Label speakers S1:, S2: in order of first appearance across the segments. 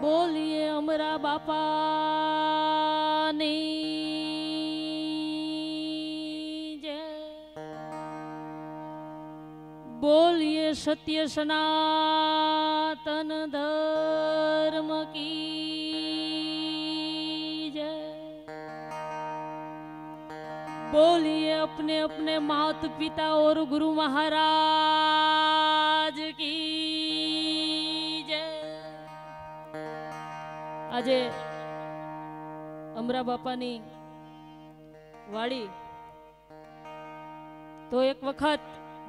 S1: बोलिए अमरा बापा ने जय। बोलिए सत्य सनातन धर्म की जय। बोलिए अपने अपने माता पिता और गुरु महाराज की जय। આજે અમરા બાપાની વાડી તો એક વખત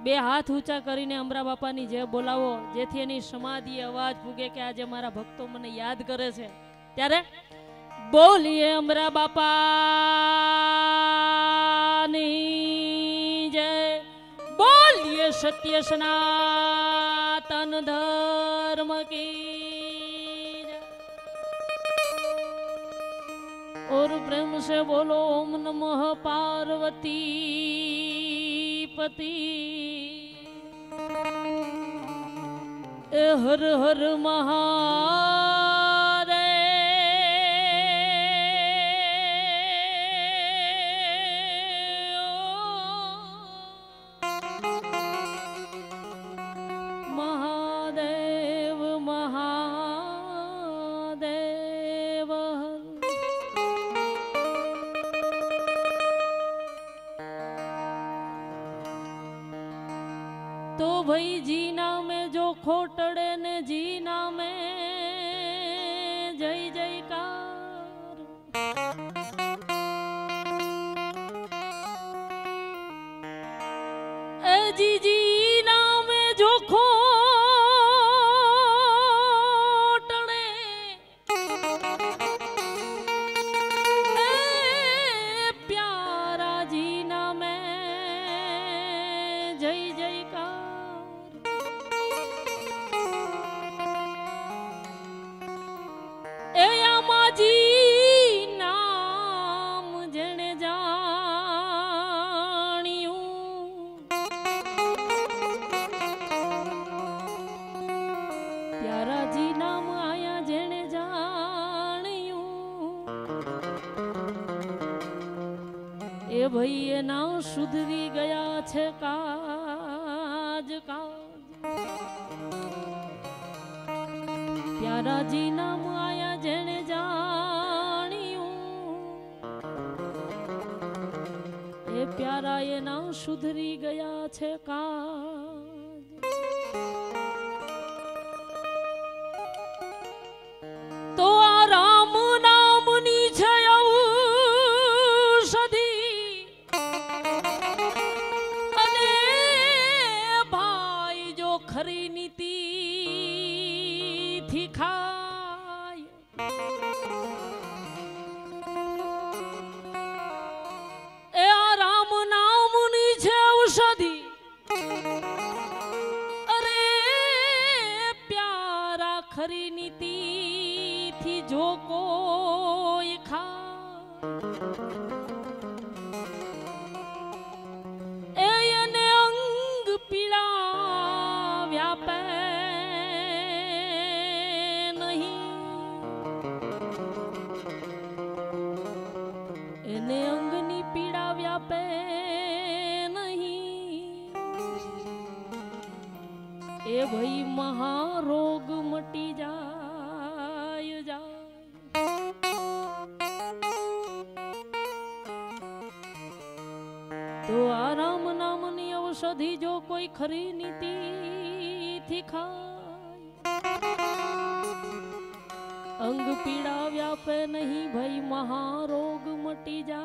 S1: બે હાથ ઊંચા કરીને અમરા બાપાની જય બોલાવો જેથી એની સમાધિ અવાજ પૂગે કે આજે મારા ભક્તો મને યાદ કરે છે। ત્યારે બોલીએ અમરા બાપાની જય। बोलिए सत्य सनातन धर्म की जय। और प्रेम से बोलो ओम नमः पार्वती पति। हर हर महादेव महादेव। तो भाई जीना में जो खोटड़े ने जीना में जय जयकार। ए जी जीना में जो खोटड़े ए प्यारा जीना में जय जयकार। माजी नाम जने जानियू। प्यारा जी नाम आया जने जानियू। ए भाई ए नाम सुधरी गया छे काज काज। प्यारा जी नाम आया जने जानियू। ए प्यारा ये नाम सुधरी गया छे काज। तो आ राम नाम नी छे औषधि अने भाई जो खरी नीति थी खाय। ए राम नाम नी छे औषधि अरे प्यारा खरी नीति थी जो कोई खा। एने अंग पीड़ा व्यापे अंगनी पीड़ा व्यापे नहीं। ए भाई महारोग मटी जाय जाय। तो आराम नामनी औषधि जो कोई खरी नीति थी खाय। अंग पीड़ा व्यापे नहीं भाई महारोग मटी जा।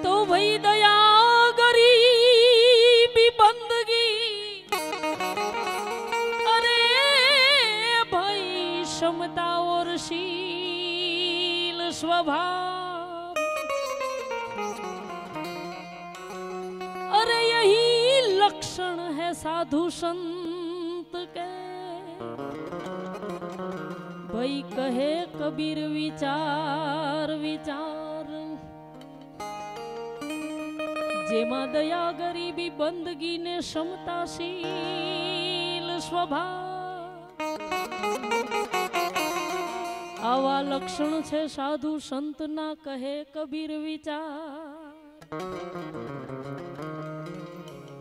S1: तो भाई दया गरीबी बंदगी अरे भाई क्षमता और शील स्वभाव अरे यही लक्षण है साधु संत के। भाई कहे कबीर विचार विचार जेमा दया गरीबी बंदगी ने क्षमताशील સ્વભાવ આવા લક્ષણ છે સાધુ સંતના કહે કબીર વિચાર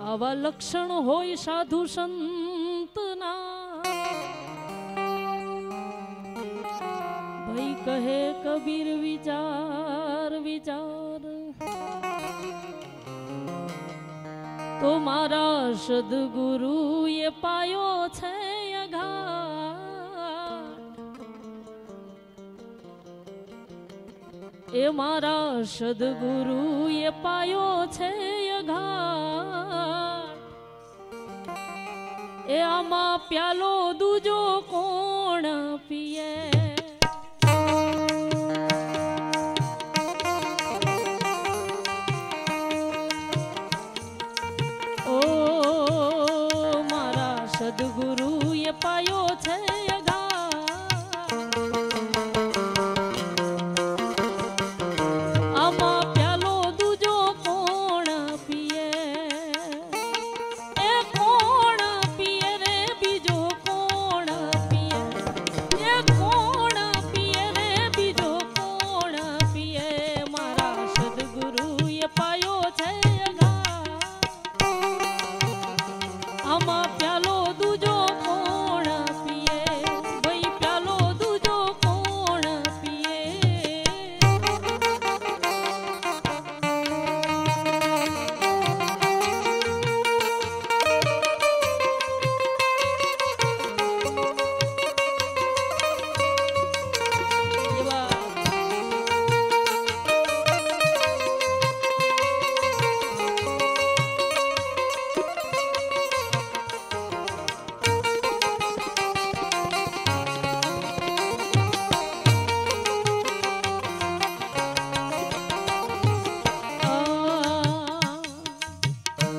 S1: આવા લક્ષણ હોય સાધુ સંતના ભાઈ કહે કબીર વિચાર વિચાર તો મારા સદગુરુએ પાયો છે અઘાટ એ મારા સદગુરુએ પાયો છે અઘાટ એ આમાં પ્યાલો દૂજો કોણ પીએ સદગુરુએ પાયો છે આમાં પ્યાલો દૂજો કોણ પીએ એ કોણ પીએ રે બીજો કોણ પીએ એ કોણ પીએ રે બીજો કોણ પીએ મારા સદગુરુએ પાયો છે આમાં પ્યાલો દૂજો કોણ પીએ ભાઈ પ્યાલો દૂજો કોણ પીએ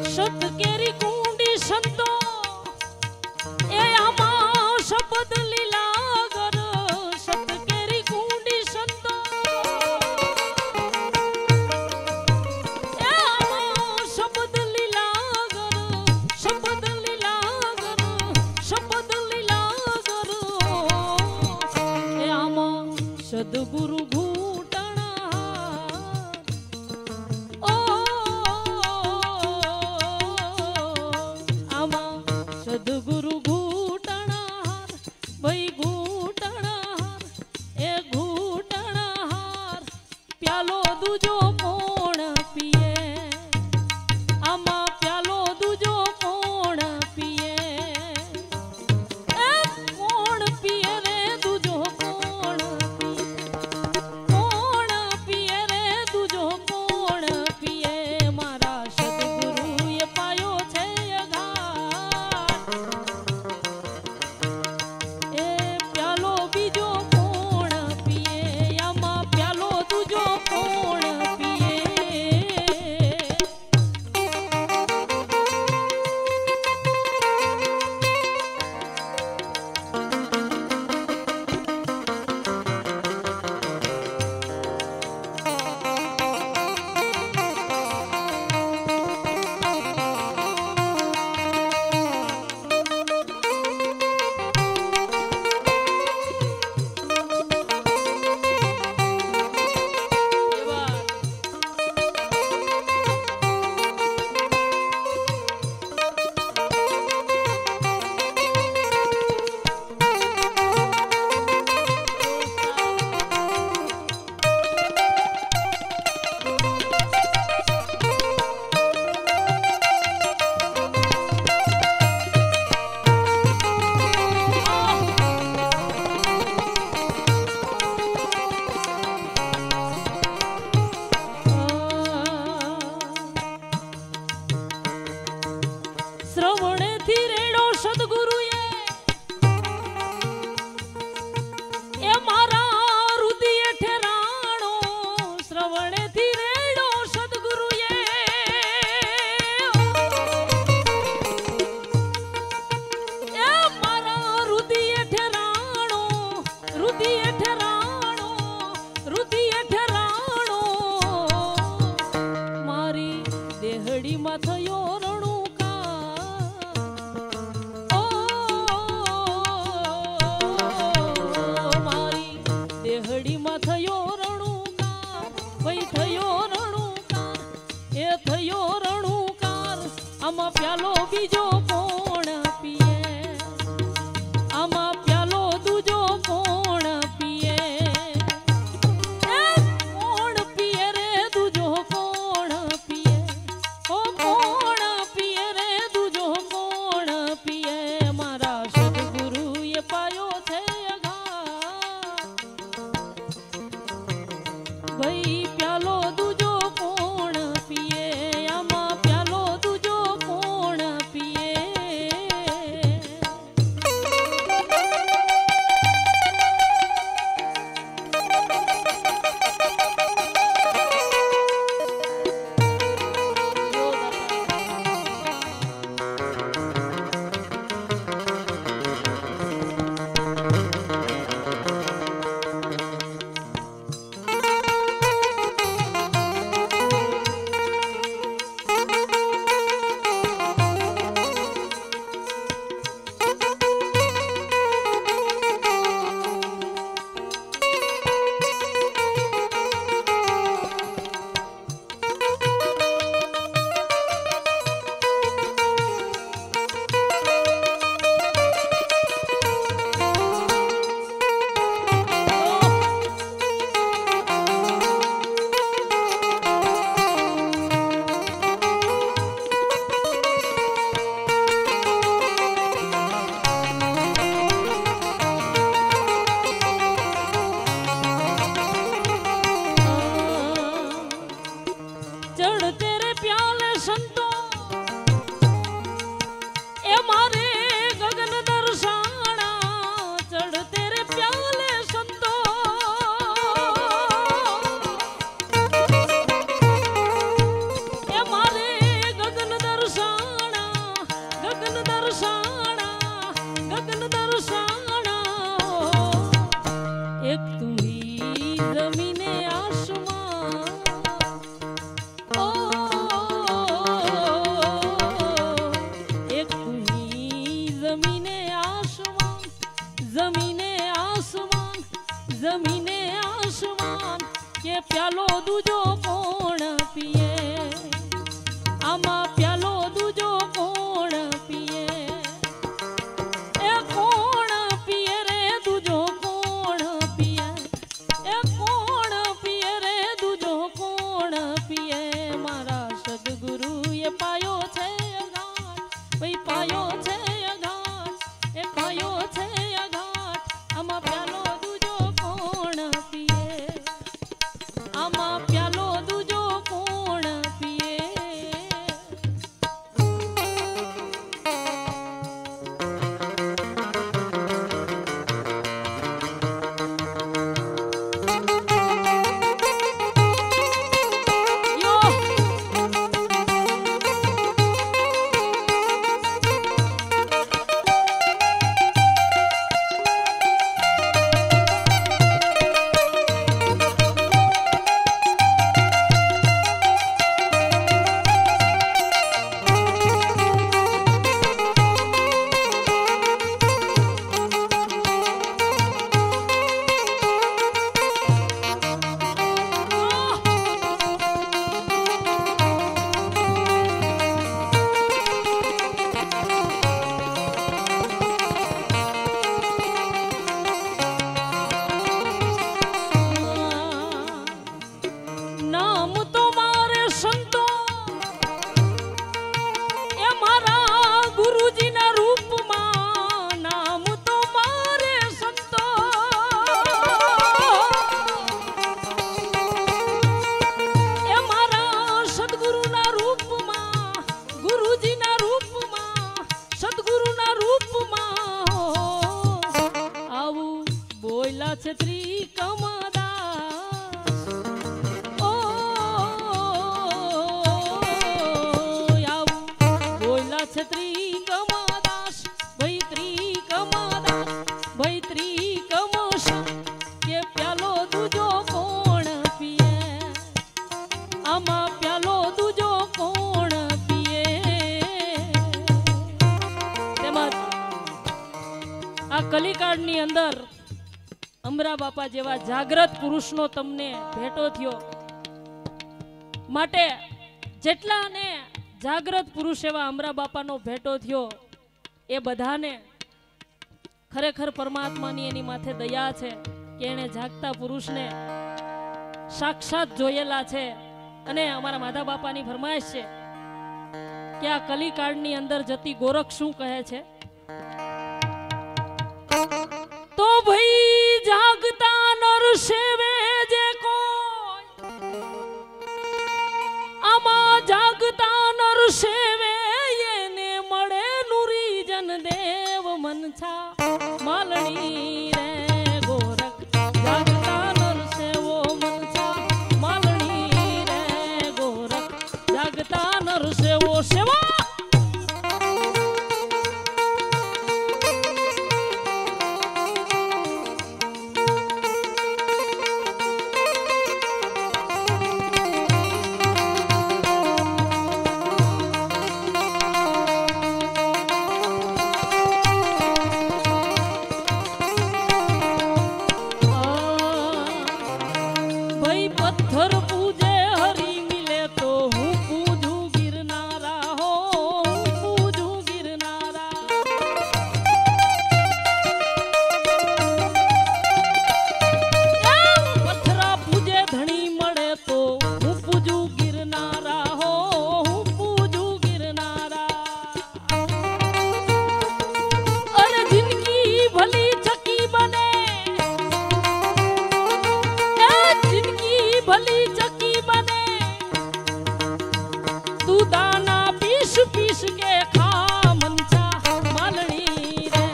S1: સત કેરી કુંડી સંતો એ આમાં શબ્દ લીલા ગર સત કેરી કુંડી સંતો એ આમાં શબ્દ લીલા ગર શબ્દ લીલા ગર શબ્દ લીલા ગર એ આમાં સદગુરુ સદગુરુ ઘૂંટણહાર ભાઈ ઘૂંટણહાર એ ઘૂંટણહાર પ્યાલો દૂજો કોણ પીએ આમાં પ્યાલો દૂજો કોણ પીએ એ કોણ પીએ રે દૂજો કોણ પીએ આમાં પ્યાલો બીજો કોણ પીએ આમાં પ્યાલો દૂજો કોણ પીએ કોણ પીએ રે દૂજો કોણ પીએ ઓ કોણ પીએ રે દૂજો કોણ પીએ મારા સદગુરુએ પાયો છે ભાઈ પ્યાલો દૂજો કોણ પીએ આમાં પ્યાલો દૂજો કોણ પીએ જમીને આસમાન કે પ્યાલો દૂજો કોણ પીએ આમાં પ્યાલો દૂજો કોણ પીએ એ કોણ પીએ રે દૂજો કોણ પીએ એ કોણ પીએ રે દૂજો કોણ પીએ મારા સદગુરુએ પાયો છે અગાટ ભાઈ પાયો છે અગાટ એ પાયો છે અગાટ આમાં પ્યાલો દૂજો કોણ પીએ આમાં પ્યાલો દૂજો કોણ પીએ નામ તો મારે સંતો એ મારા ગુરુજીના રૂપમાં નામ તો મારે સંતો એ મારા સદગુરુના રૂપમાં ગુરુજીના રૂપમાં સદગુરુના રૂપમાં આવું બોયલા છે ત્રિકમદાસ ત્રિકમદાસ ભાઈ ત્રિકમદાસ ભાઈ ત્રિકમશ કે પ્યાલો દૂજો કોણ પીએ આમાં પ્યાલો દૂજો કોણ પીએ તેમજ આ કલિકાળની અંદર અમરા બાપા જેવા જાગ્રત પુરુષનો તમને ભેટો થયો માટે જેટલાને જાગ્રત પુરુષ એવા અમરા બાપાનો ભેટો થયો એ બધાને ખરેખર પરમાત્માની એની માથે દયા છે કે એને જાગતા પુરુષને સાક્ષાત જોયેલા છે. અને અમારા માધા બાપાની ફરમાઈશ છે કે આ કલિકાળની અંદર જતી ગોરખ શું કહે છે, તો ભાઈ જાગતા નર સેવે જે કોઈ, આમાં જાગતા નર સેવે એને મળે નુરી જન દેવ મનછા માલણી રે ગોરખ. જાગતા નર સેવો મનછા માલણી રે ગોરખ. જાગતા નર સેવો સેવા. પથ્થર પૂજે હરી મિલે તો હું પૂજું ગિરનારા હો, હું પૂજું ગિરનારા. પથરા પૂજે ધણી મળે તો હું પૂજું ગિરનારા હો, હું પૂજું ગિરનારા. અરે જિંદગી ભલી ચકી બને, ભલી ચકી બને, તું દાના પીસ પીસ કે ખા મનછા માલણી રે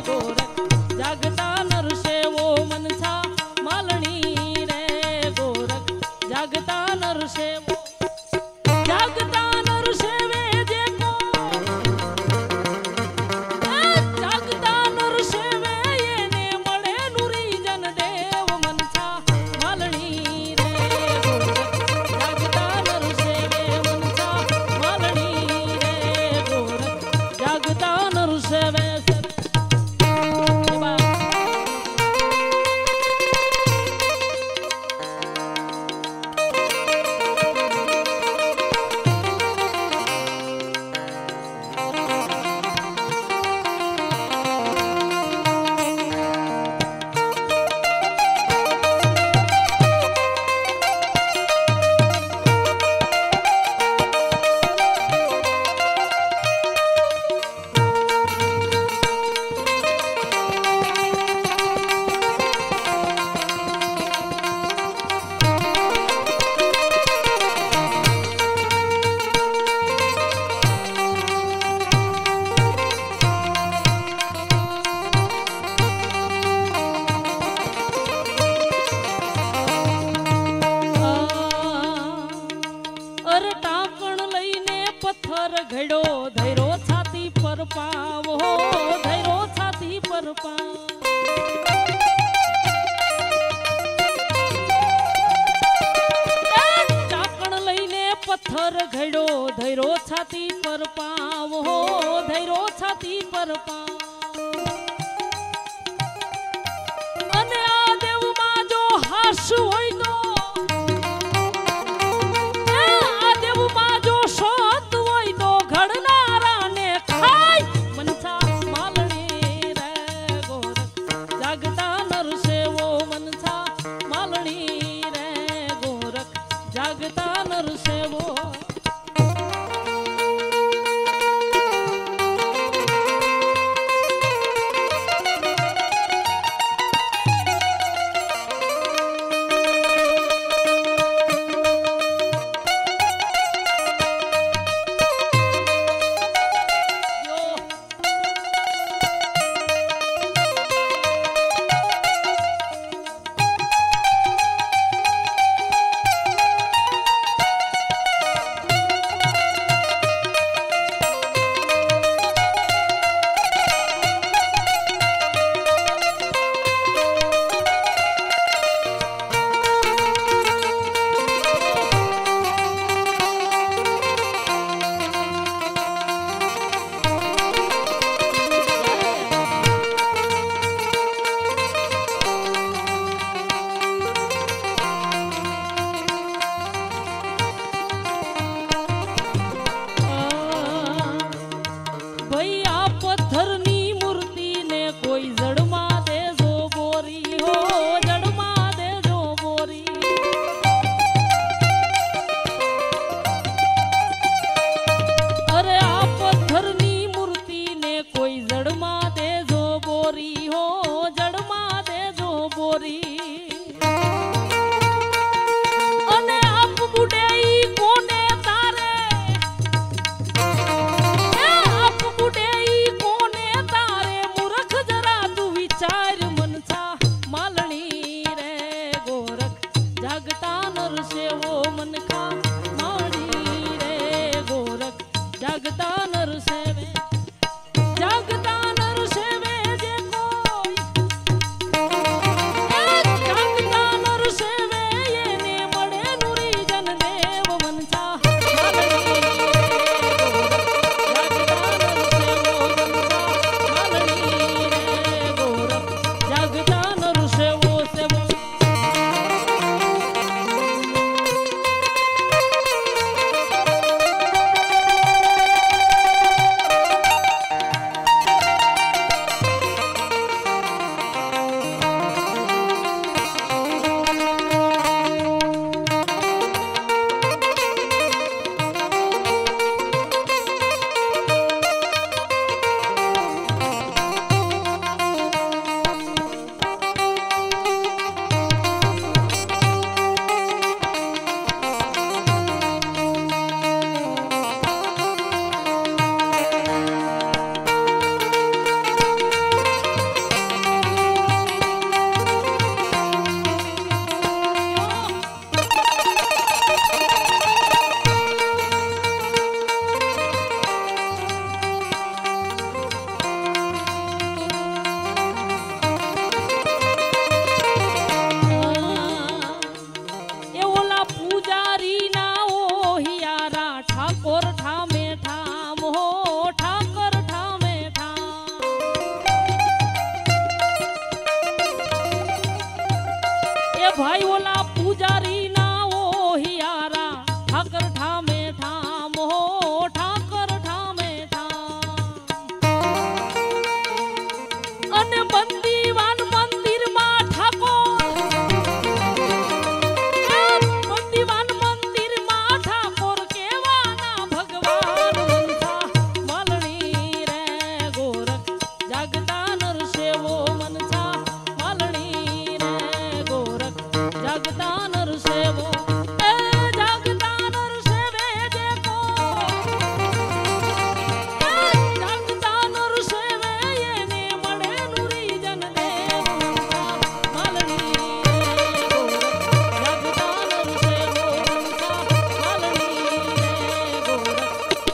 S1: ગોરખ. જાગતા નર સેવો મનછા માલણી રે ગોરખ. જાગતા નર સેવો. જાગતા નર સેવે જે કો, જાગતા નર સેવે એને મળે નુરી જન દેવ મનછા માલણી રે. પથ્થર ઘડો ધૈરો છાતી પર પાવો, ધૈરો છાતી પર પાવ. ચાકણ લઈને પથ્થર ઘડો ધૈરો છાતી પર પાવો, ધૈરો છાતી પર પાવ. અને આ દેવમાં જો હાસ હોય તો, જાગતા નર સેવો. ગોરી અને આપ બુડે ઈ કોને તારે આપ બુડે ઈ કોને તારે મૂર્ખ જરા તું વિચાર મનસા માલણી રે ગોરખ જાગતા નર સેવો મનખા માળી રે ગોરખ જાગતા નર સેવે જાગતા નર સેવે જે કોઈ જાગતા નર સેવે એને મળે નુરી જન દેવ મનસા માલણી રે ગોરખ જાગતા નર સેવો સેવો ભાઈ ઓલા પૂજારી ના ઓ હિયારા ઠાકર ઠામે ઠામ હો ઠાકર ઠામે ઠામ અને બંદીવાન મંદિરમાં ઠાકોર બંદીવાન મંદિરમાં ઠાકોર કેવાના ભગવાન મનસા માલણી રે ગોરખ જાગતા નર સેવો મનસા માલણી રે ગોરખ જાગતા નર સેવો જાગતા નર સેવે જે કો જાગતા નર સેવે એને મળે નુરી જન દેવ મનસા માલણી રે ગોરખ જાગતા નર સેવો મનસા માલણી રે ગોરખ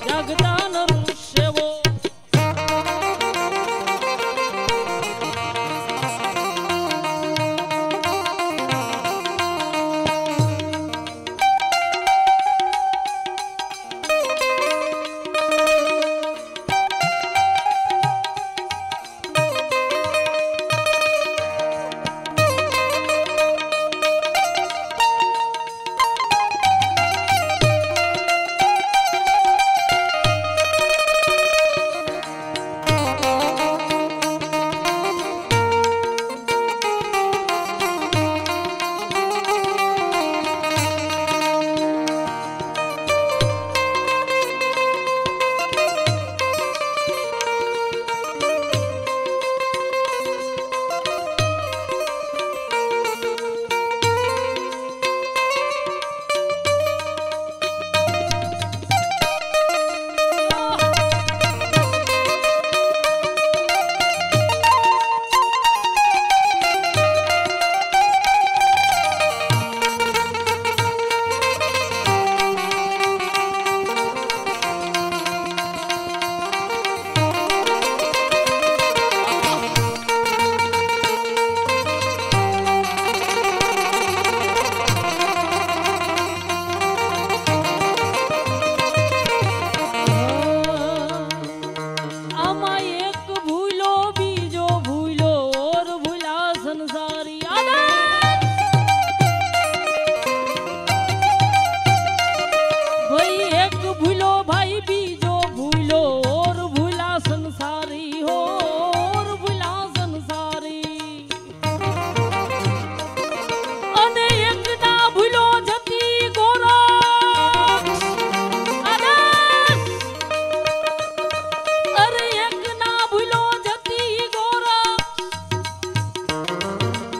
S1: જાગતા નર સેવો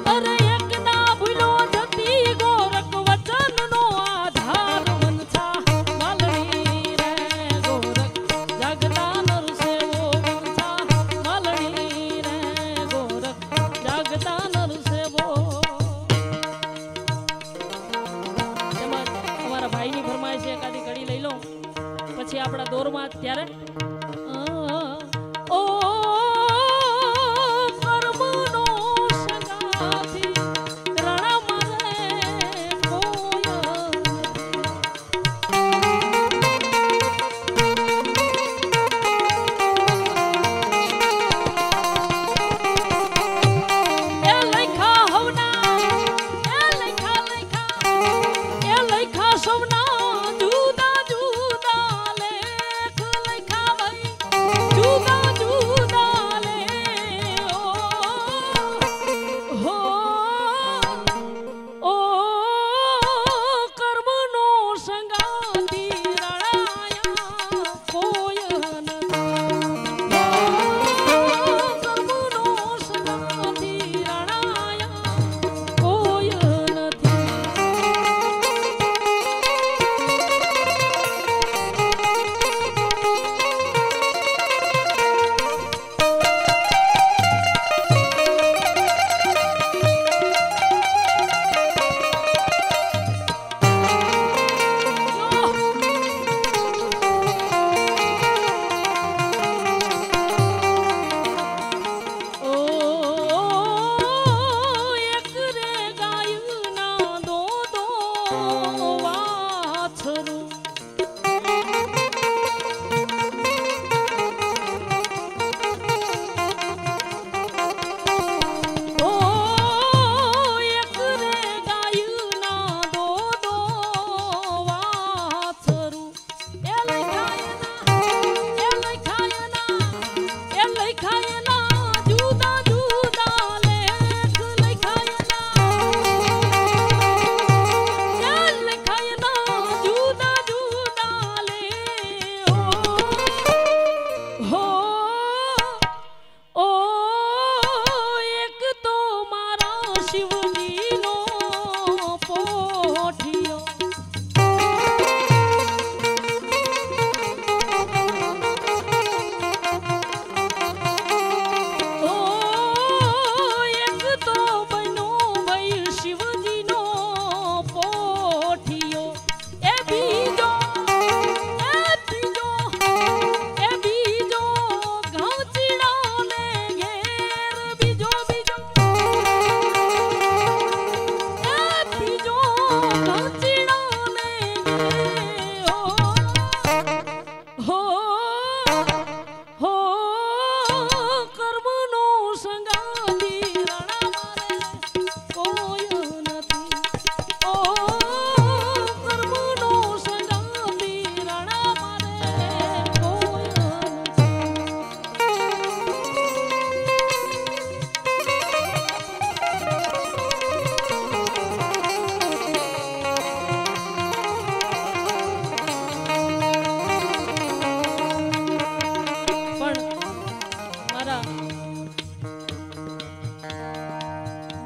S1: અરે જોરમાં ત્યારે ઓ કર્મનો સંગાથી રણા મારે કોઈ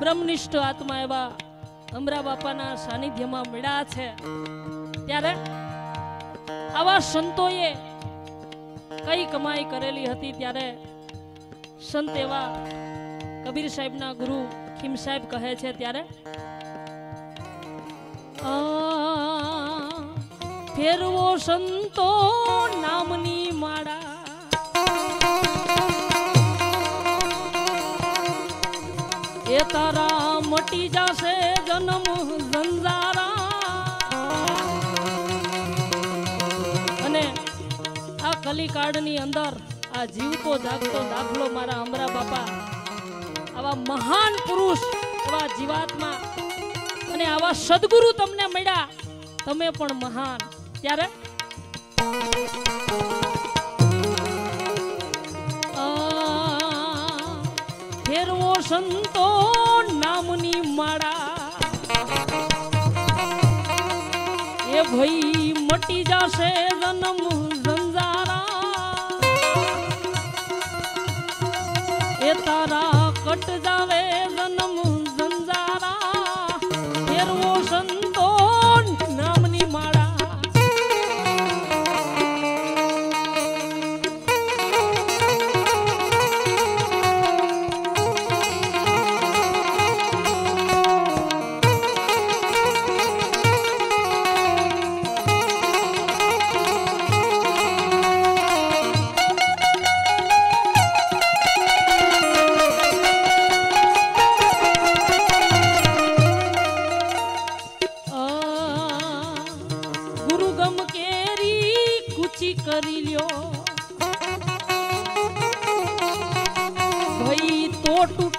S1: બ્રહ્મનિષ્ઠ આત્મા એવા અમરા બાપાના સાનિધ્યમાં મળ્યા છે ત્યારે આવા સંતોએ કઈ કમાઈ કરેલી હતી ત્યારે સંત એવા કબીર સાહેબના ગુરુ ખીમ સાહેબ કહે છે ત્યારે ફેરવો સંતો નામની માળા એ તારા મટી જાશે જન્મ ઝંઝારા અને આ કલિકાળની અંદર આ જીવતો જાગતો દાખલો મારા અમરા બાપા આવા મહાન પુરુષ એવા જીવાત્મા અને આવા સદગુરુ તમને મળ્યા તમે પણ મહાન ત્યારે ફેરવો સંતો નામની માળા એ ભાઈ મટી જશે જન્મ ઝંઝારા એ તારા કટ જાવે જન્મ ઝંઝારા ફેરવો સંતો નામની માળા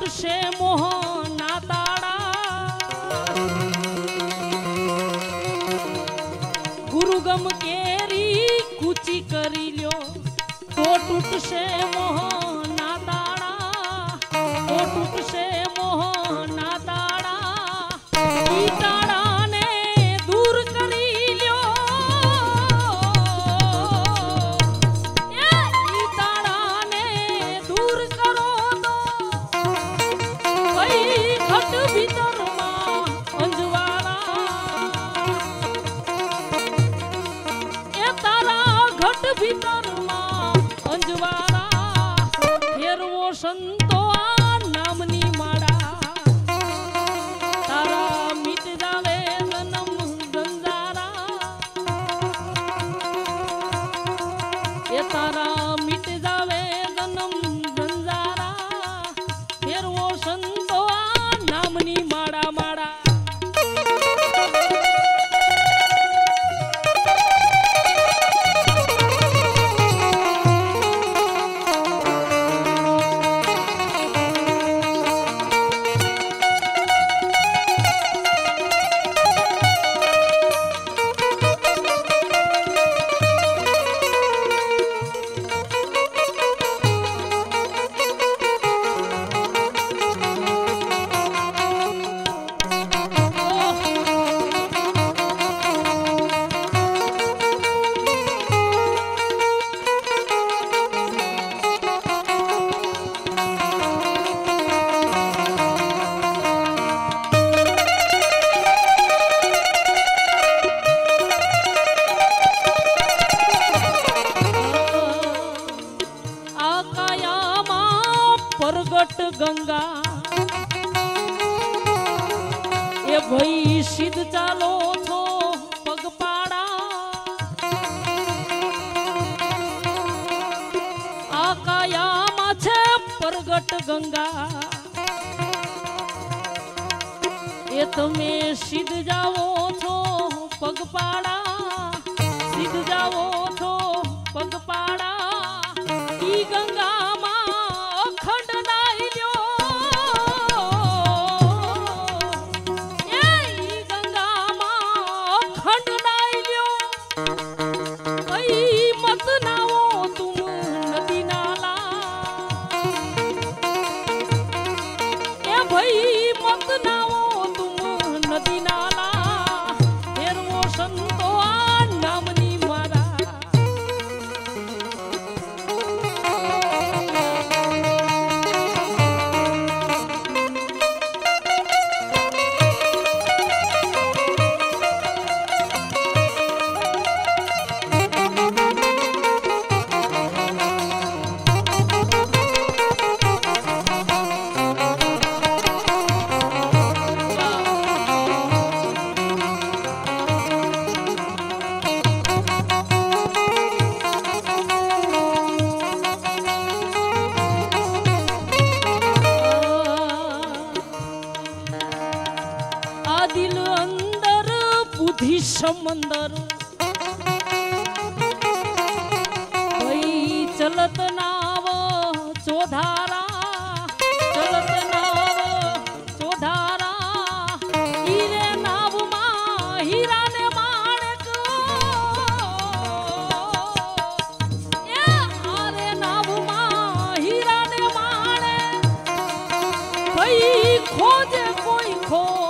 S1: તૂટશે મોહના તાળા ગુરુગમ કેરી કૂચી કરી લ્યો તો તૂટશે મોહના તાળા તો તૂટશે મોહના તાળા ઈ તાળાને દૂર કરી લ્યો ઈ તાળાને દૂર કરો તો કઈ ઘટ ભીતરમાં અંજવાળા એ તારા ઘટ ભીતરમાં અંજવાળા ફેરવો સંતો આ નામની માળા તારા મીટ જાવે જન્મ ગંજારા એ તારા મીટ જાવે જન્મ ગંજારા ફેરવો સંતો આ નામની માળા માળા પ્રગટ ગંગા એ ભાઈ સિદ્ધ ચાલો છો પગપાળા આ કાયામાં છે પ્રગટ ગંગા એ તમે સિદ્ધ જાઓ છો પગપાળા સિદ્ધ જાઓ છો પગપાળા ઈ ગંગામાં દિલ અંદર બુદ્ધિ સમંદર ભાઈ ચલત નાવ ચોધારા ચલત નાવ ચોધારા હીરે નાવમાં હીરાને માણેક એ આરે નાવમાં હીરાને માણે ભાઈ ખોજે કોઈ ખોજન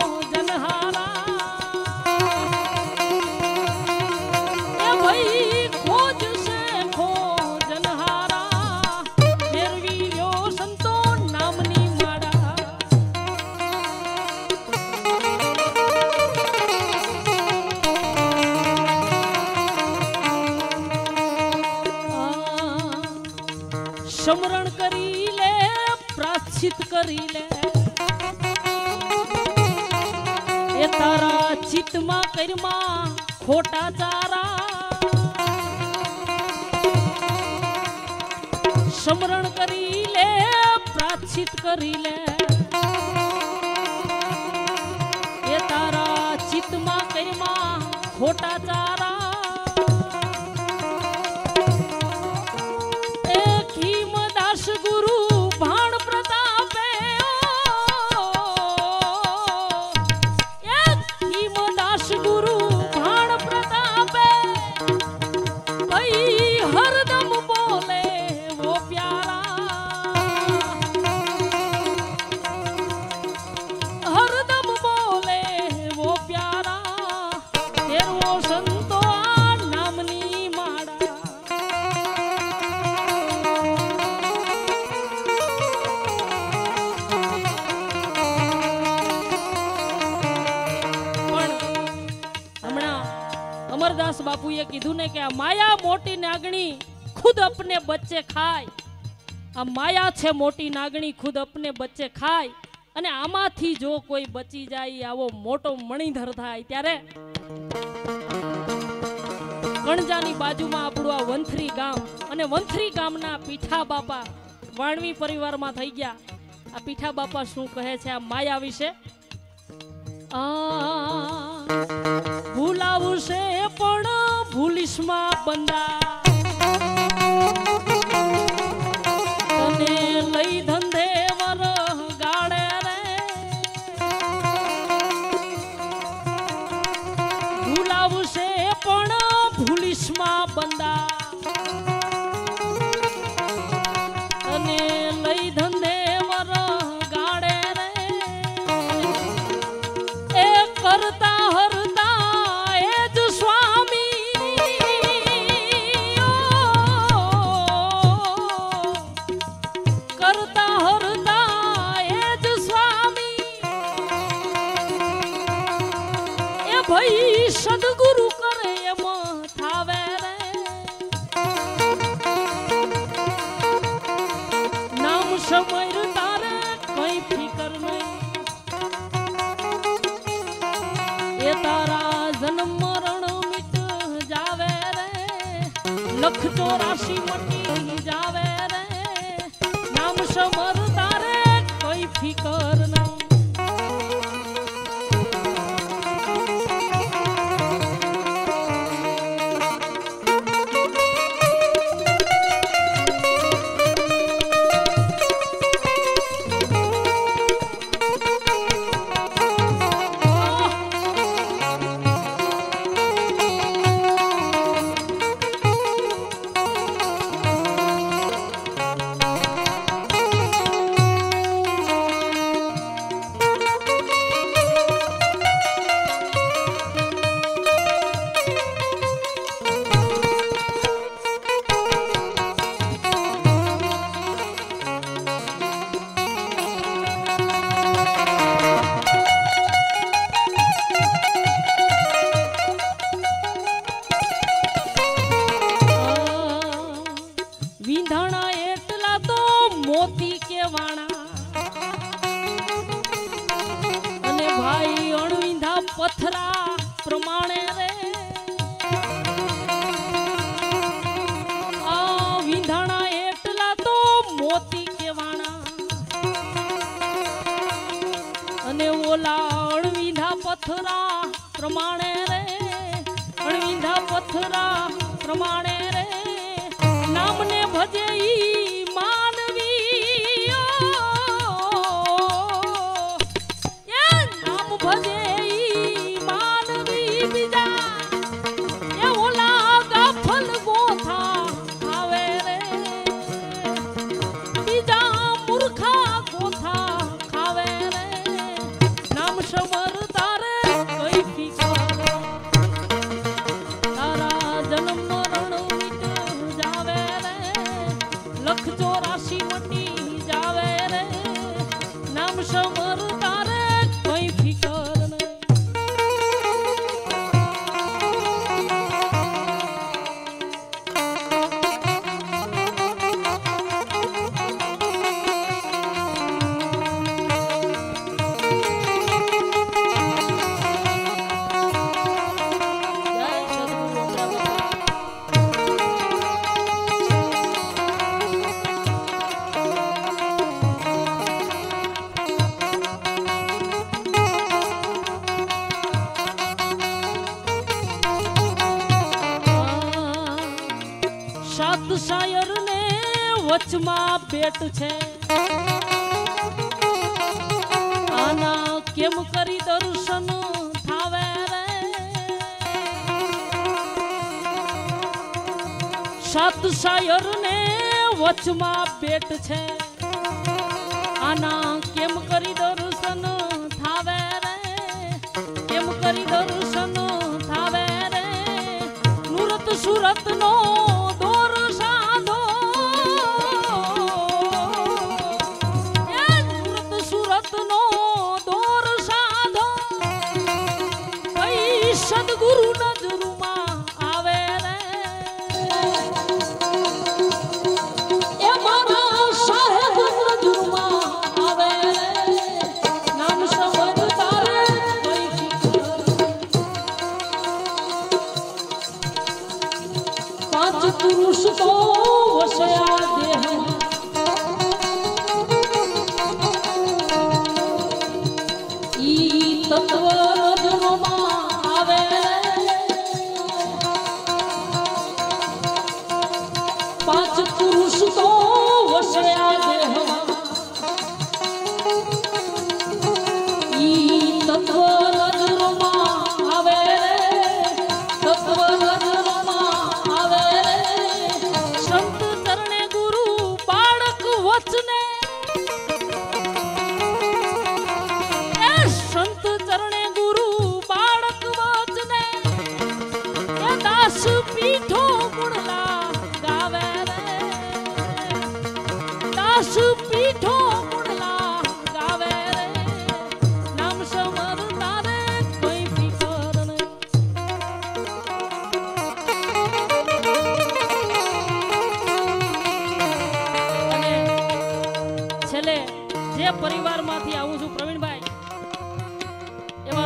S1: સમરણ કરી લે પ્રાશ્ચિત કરી લે એ તારા ચિત્તમાં કર્મા ખોટા ચારા સમરણ કરી લે પ્રાશ્ચિત કરી લે એ તારા ચિત્તમાં કર્મા ખોટા ચારા ગુરુ ભાણ પ્રતાપે અમરદાસ બાપુએ કીધું ને કે આ માયા મોટી નાગણી ખુદ अपने बच्चे ખાય। આ માયા છે મોટી નાગણી ખુદ अपने बच्चे ખાય અને આમાંથી જો કોઈ બચી જાય આવો મોટો મણિધર થાય। ત્યારે કણજાની બાજુમાં આપણું આ વંથરી ગામ અને વંથરી ગામના પીઠા બાપા વાણવી પરિવારમાં થઈ ગયા। આ પીઠા બાપા શું કહે છે આ માયા વિશે? ભૂલાવશે પણ ભૂલીશમાં બંદા, તને લઈ ધંધે વર ગાડે રે। ભૂલાવશે પણ ભૂલીશમાં બંદા, તને લઈ ધંધે વર ગાડે રે। એ કરતા હરતા એ જ સ્વામી, કરતા હરતા એ જ સ્વામી। એ ભાઈ સદગુરુ કરે એમ થાવે રે, નામ સમય તારે કઈ ફિકર નહીં। એ તારા જન્મ મરણ મિટ જાવે રે, લખ 84 મટી જાવે રે, નામ સમર તારે કોઈ ફિકર નહીં। વીંધાણા એટલા તો મોતી કેવાણા, અને ભાઈ અણવિંધા પથરા પ્રમાણે રે। આ વીંધાણા એટલા તો મોતી કેવાણા, અને ઓલા અણવિંધા પથરા પ્રમાણે રે, અણવિંધા પથરા પ્રમાણે રે। નામને ભજે ઈ માનવી, એ નામ ભજે ઈ માનવી બીજા, એ ઓલા ગાફલ ગોથા ખાવે રે, બીજા મૂર્ખા ગોથા ખાવે રે। નામ સમર તારે કઈ ફિકર, તારા જન્મ મરણ મિટ જાવે રે, લખ 84 મટી જાવે રે, નામ સમર તારે કોઈ ફિકર નહીં। સાત શાયર ને વચમાં બેટ છે, આના કેમ કરી દર્શન થાવે રે। સાત શાયર ને વચમાં બેટ છે, આના કેમ કરી દર્શન થાવે રે, કેમ કરી દર્શન થાવે રે। નુરત સુરત નો દોર સાધો, એ નુરત સુરત નો દોર સાધો, કઈ સદગુરુ નજરુમાં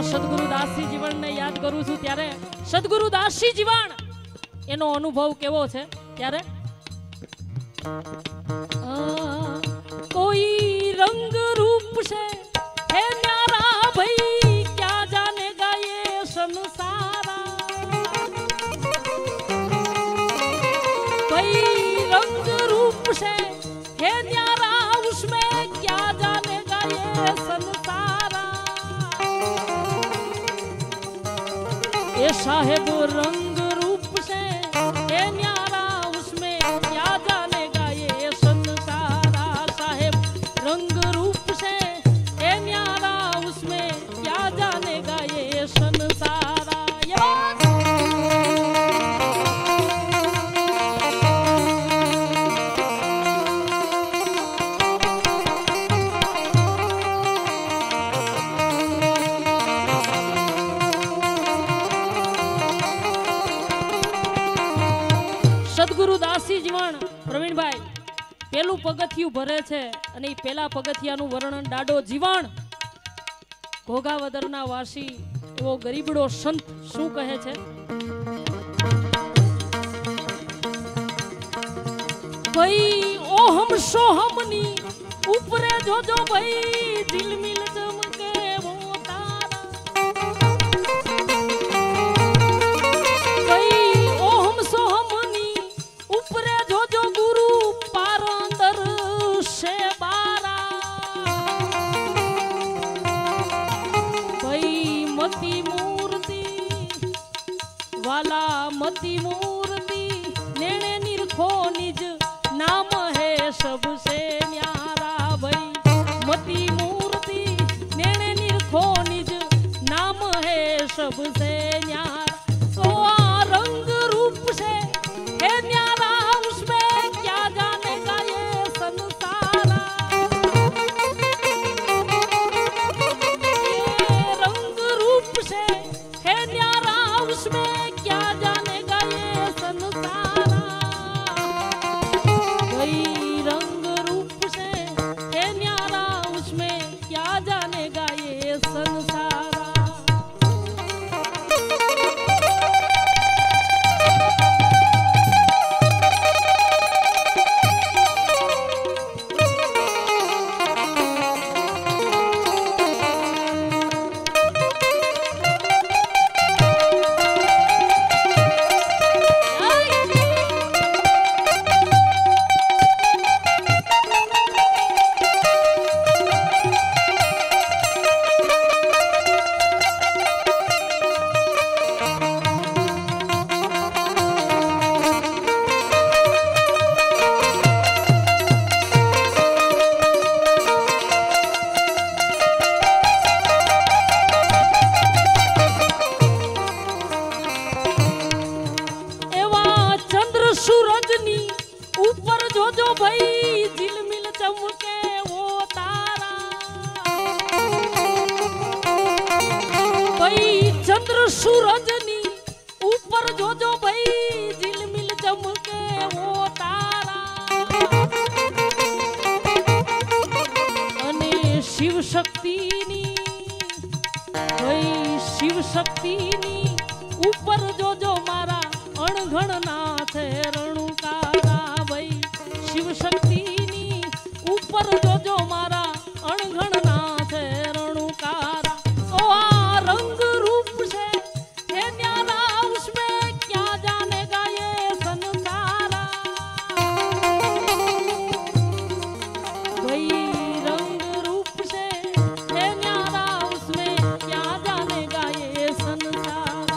S1: સદગુરુ દાસજી જીવનને યાદ કરું છું ત્યારે સદગુરુ દાસજી જીવન એનો અનુભવ કેવો છે ત્યારે કોઈ રંગ રૂપ છે હે ન્યારા ભાઈ ક્યાં જાનેગા ये संसारा कोई रंग रूप से है न्यारा उसमें क्या जानेगा ये संसारा ये साहेब रंग रूप से है न्यारा उसमें क्या जानेगा ये संसारा साहेब रंग रूप से है न्यारा उसमें क्या जानेगा ये संसारा ये बात સદગુરુ દાસજી જીવન પ્રવીણભાઈ પેલું પગથિયું ભરે છે અને એ પેલા પગથિયાનું વર્ણન ડાડો જીવન ઘોઘાવદરના વાસી એવો ગરીબડો સંત શું કહે છે ભાઈ ઓહમ સોહમની ઉપરે જોજો ભાઈ દિલમિલ ચમકે वो तारा भाई ओहम सोहमनी ઉપરે જોજો ગુરુ પારંદર છે બારા ભાઈ મતી મૂર્તિ વાલા મતી મૂર્તિ નેણે નિરખો નિજ નામ હે સબસે ન્યારા ભાઈ મતી મૂર્તિ નેણે નિરખો નિજ નામ હે સબસે ન્યારા તો આ રંગ રૂપ છે હે न्यारा उसमें क्या जानेगा ये संसारा ये रंग रूप से है न्यारा उसमें क्या जानेगा ये संसारा भाई रंग रूप से है न्यारा उसमें क्या जानेगा ये संसारा सूरजनी ऊपर जोजो भाई झिलमिल चमके वो तारा अने शिव शक्तिनी भाई शिव शक्तिनी ऊपर जोजो मारा अणघण नाथ रणुकारा भाई शिव शक्तिनी ऊपर जोजो मारा अणघण नाथ रणुकारा ओ आ रंग रूप से है न्यारा उसमें क्या जानेगा ये संसारा भाई रंग रूप से है न्यारा उसमें क्या जानेगा ये संसारा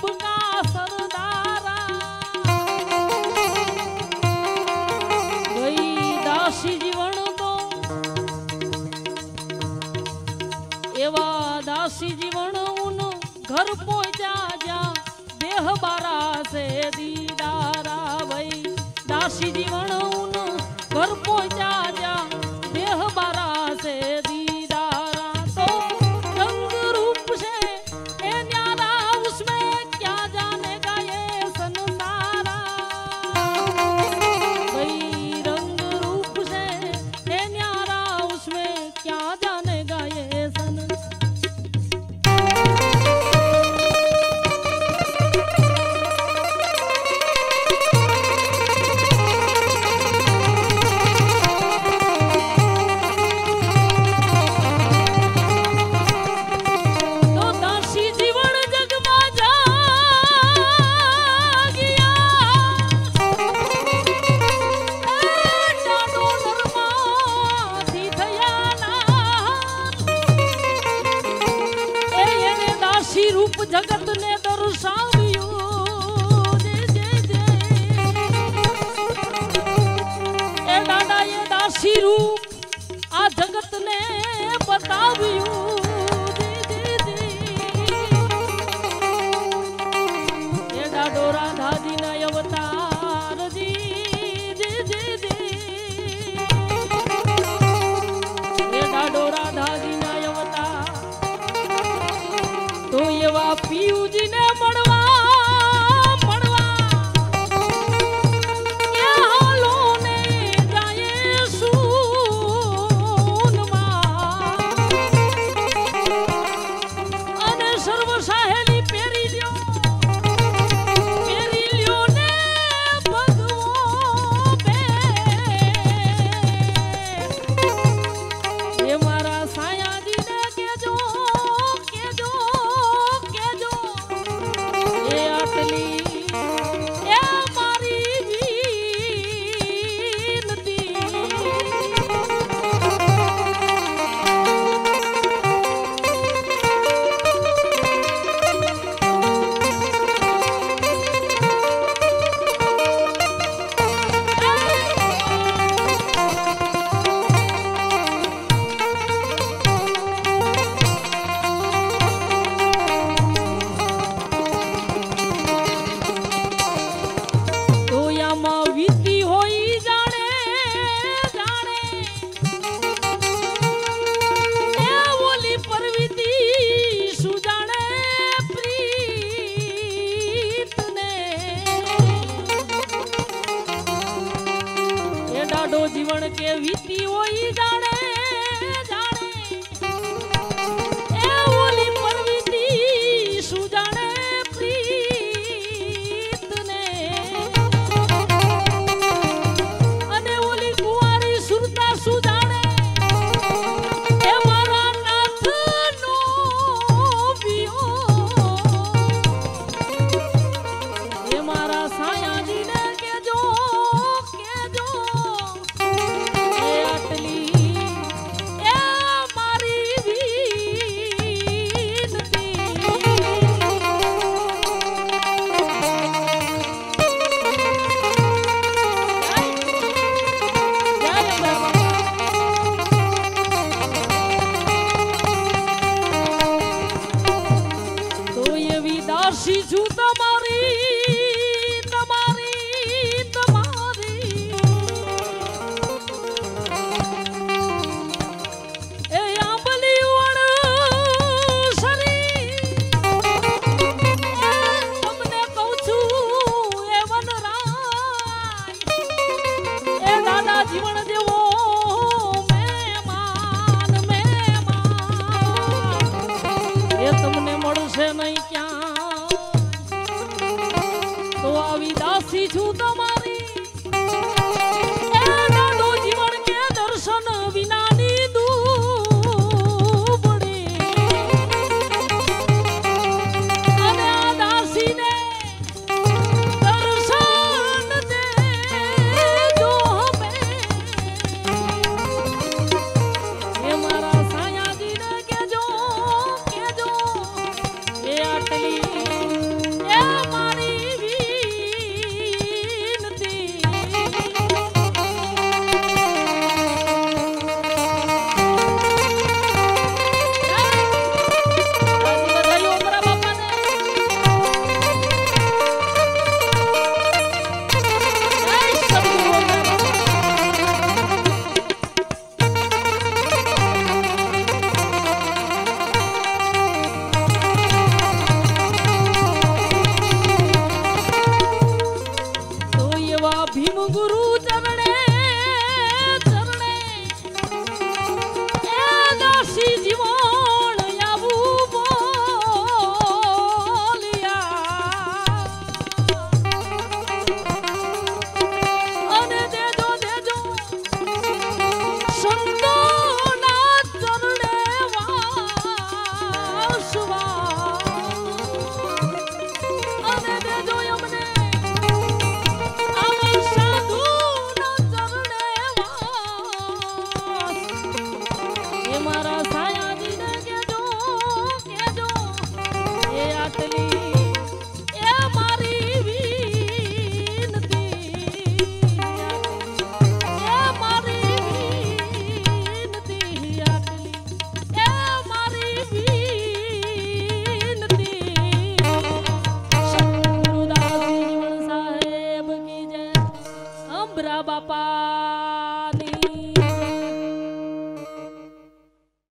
S1: सबका सरदारा गई दासी जीवन तो एवा दासी जीवन उन घर पहुंचा जा देह बारा से दीदारा भाई दासी जीवन उन घर पहुंचा जा देह बारा से दीदारा तो रंग रूप से ए न्यारा उसमें क्या जानेगा ये संसारा भाई रंग रूप से ए न्यारा उसमें क्या जानेगा ये संसारा जगत ने दर्शाव्યું ए दादा ये दासी रूप आ जगत ने बताव्યું ए दादो राधा जी ना अवतार जी ए दादो राधा जी ना अवतार तो एवा पीयू जी ने मड़वा ये हालो ने जाए सूनमा अने सर्व साहेली पेरी लियो ने भगवो बे ये मारा साया जी ने केजो जीवन के वीती होई जाने ए ओली परवीती सुजाने प्रीत ने अने ओली कुंवारी सुरता सुजाने ए मारा नाथ नो बियो ए मारा साया जी ने केजो दासी छू तुम्हारी ए आंबली वण सरी तुमने कहूं छू ए वनराय ए दादा जीवन जेवो मेहमान ए तुमने મળશે નહીં ક્યાં तो आवी दासी छू तुम्हारी ए दादो जीवन के दर्शन विना नींदू पड़े अने आ दासी ने दर्शन दे जो हमें ए मारा साया जी ने के जो ए आटली ए બાટલી